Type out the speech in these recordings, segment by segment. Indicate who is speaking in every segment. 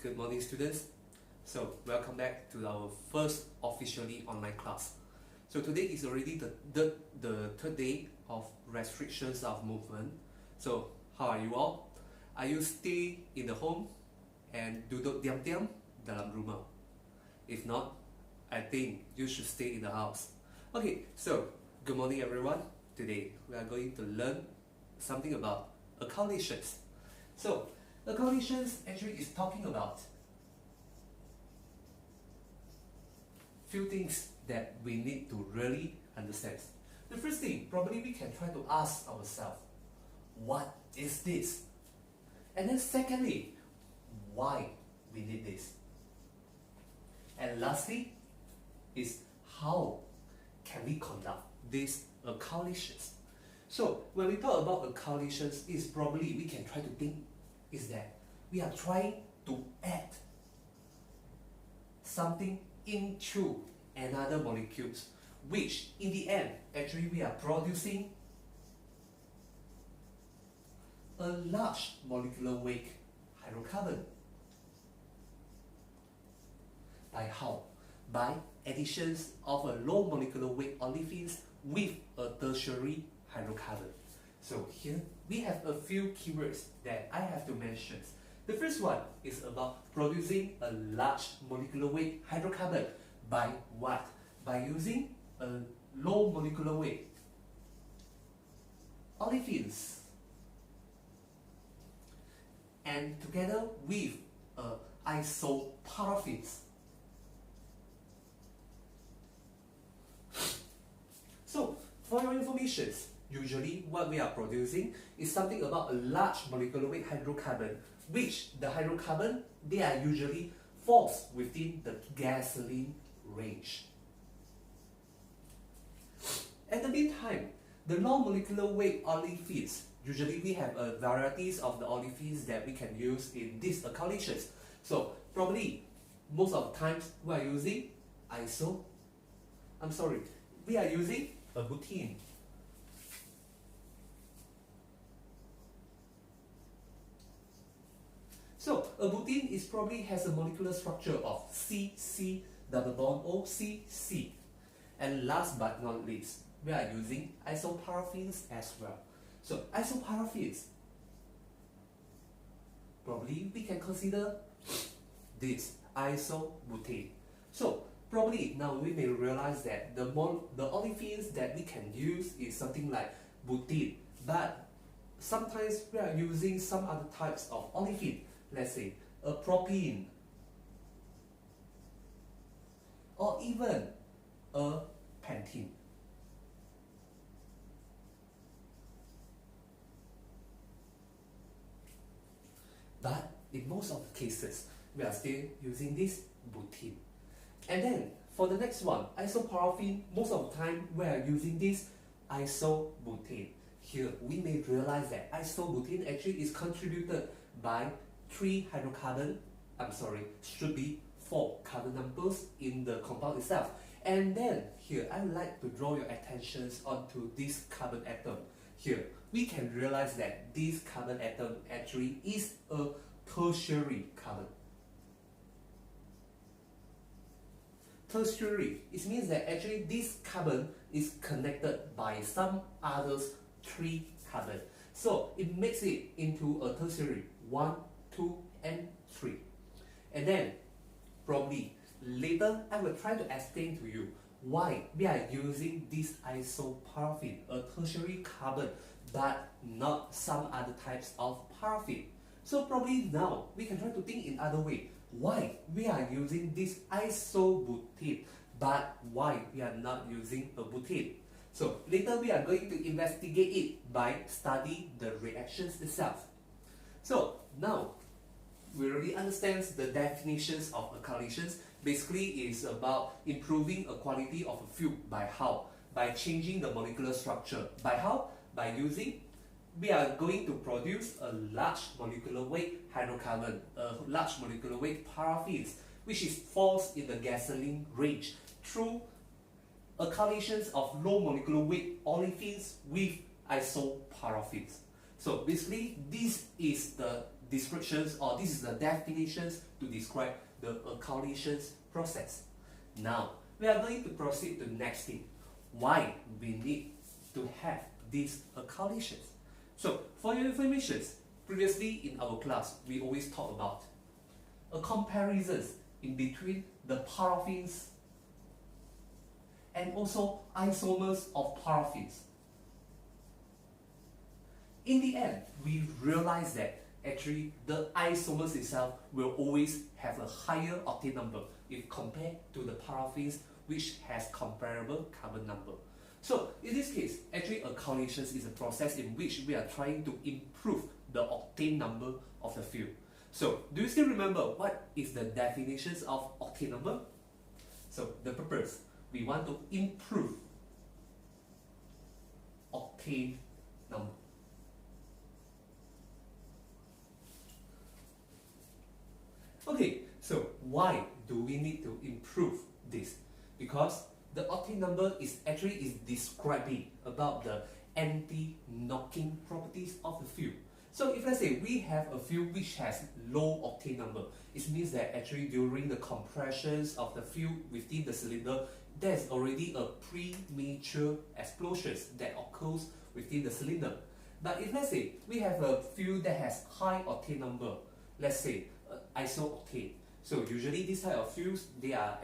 Speaker 1: Good morning, students. So, welcome back to our first officially online class. So, today is already the third day of restrictions of movement. So, how are you all? Are you still in the home and duduk diam-diam dalam rumah? If not, I think you should stay in the house. Okay, so good morning, everyone. Today we are going to learn something about alkylations. So, alkylations actually is talking about few things that we need to really understand. The first thing, probably we can try to ask ourselves, what is this? And then secondly, why we need this? And lastly, is how can we conduct these alkylations? So when we talk about alkylations, is probably we can try to think is that we are trying to add something into another molecules, which in the end actually we are producing a large molecular weight hydrocarbon. By how? By additions of a low molecular weight olefins with a tertiary hydrocarbon. So here we have a few keywords that I have to mention. The first one is about producing a large molecular weight hydrocarbon. By what? By using a low molecular weight olefins and together with isoparaffins. So for your information, usually what we are producing is something about a large molecular weight hydrocarbon, which the hydrocarbon, they are usually falls within the gasoline range. At the meantime, the low molecular weight olefins, usually we have varieties of the olefins that we can use in these alkylations. So probably most of the times we are using we are using a butene. So a butene is probably has a molecular structure of C double bond O C. And last but not least, we are using isoparaffins as well. So isoparaffins, probably we can consider this isobutane. So probably now we may realize that the olefins that we can use is something like butene, but sometimes we are using some other types of olefin. Let's say a propene, or even a pentene. But in most of the cases, we are still using this butene. And then for the next one, isoparaffin, most of the time we are using this isobutane. Here we may realize that isobutane actually is contributed by 3 hydrocarbon, should be 4 carbon numbers in the compound itself. And then here I would like to draw your attention onto this carbon atom. Here we can realize that this carbon atom actually is a tertiary carbon. Tertiary, it means that actually this carbon is connected by some others 3 carbon. So it makes it into a tertiary 1, 2, and 3. And then probably later I will try to explain to you why we are using this isoparaffin, a tertiary carbon, but not some other types of paraffin. So probably now we can try to think in other way. Why we are using this isobutane, but why we are not using a butane? So later we are going to investigate it by studying the reactions itself. So now we already understand the definitions of alkylations. Basically is about improving a quality of a fuel. By how? By changing the molecular structure. By how? By using, we are going to produce a large molecular weight hydrocarbon, a large molecular weight paraffins, which falls in the gasoline range through alkylations of low molecular weight olefins with isoparaffins. So basically this is the descriptions, or this is the definitions to describe the alkylation process. Now we are going to proceed to the next thing. Why we need to have these alkylations? So for your information, previously in our class we always talk about a comparison in between the paraffins and also isomers of paraffins. In the end, we realize that actually the isomers itself will always have a higher octane number if compared to the paraffins, which has comparable carbon number. So in this case, actually alkylation is a process in which we are trying to improve the octane number of the fuel. So do you still remember what is the definitions of octane number? So the purpose, we want to improve octane number. Okay, so why do we need to improve this? Because the octane number is describing about the anti-knocking properties of the fuel. So if let's say we have a fuel which has low octane number, it means that actually during the compressions of the fuel within the cylinder, there's already a premature explosion that occurs within the cylinder. But if let's say we have a fuel that has high octane number, let's say iso-octane. So usually this type of fuels, they are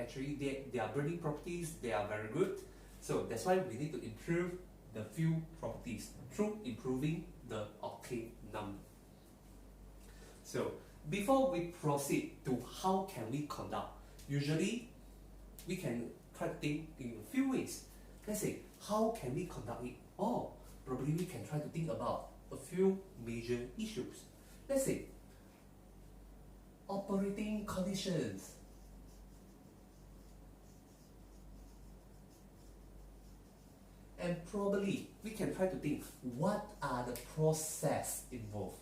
Speaker 1: burning properties, they are very good. So that's why we need to improve the fuel properties through improving the octane number. So before we proceed to how can we conduct, usually we can try to think in a few ways. Let's say, how can we conduct it? Or probably we can try to think about a few major issues. Let's say, operating conditions. And probably we can try to think what are the process involved.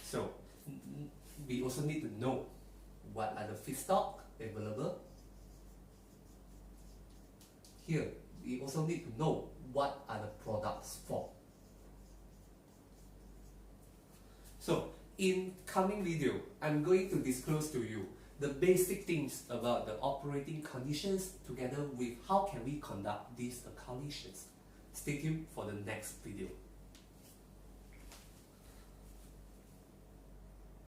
Speaker 1: So we also need to know what are the feedstock available. Here we also need to know what are the products for. So in coming video, I'm going to disclose to you the basic things about the operating conditions together with how can we conduct these alkylations. Stay tuned for the next video.